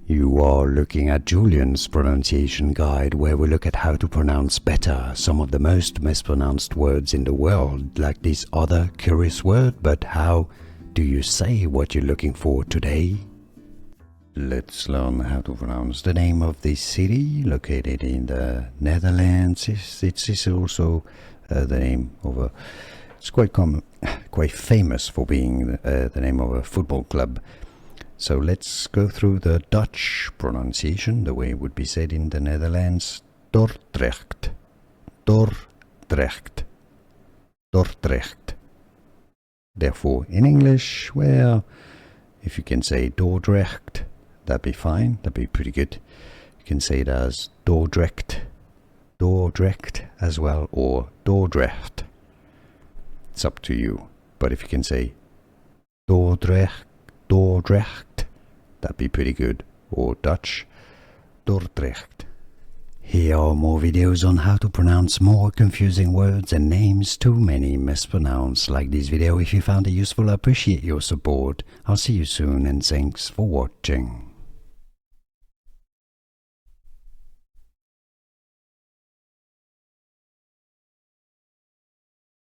You are looking at Julian's pronunciation guide, where we look at how to pronounce better some of the most mispronounced words in the world, like this other curious word. But how do you say what you're looking for today? Let's learn how to pronounce the name of this city located in the Netherlands. It's also the name of a... It's quite common, quite famous for being the name of a football club. So let's go through the Dutch pronunciation, the way it would be said in the Netherlands. Dordrecht, Dordrecht, Dordrecht. Therefore, in English, well, if you can say Dordrecht, that'd be fine, that'd be pretty good. You can say it as Dordrecht, Dordrecht as well, or Dordrecht. It's up to you. But if you can say Dordrecht, Dordrecht, that'd be pretty good. Or Dutch, Dordrecht. Here are more videos on how to pronounce more confusing words and names too many mispronounced. Like this video if you found it useful. I appreciate your support. I'll see you soon and thanks for watching.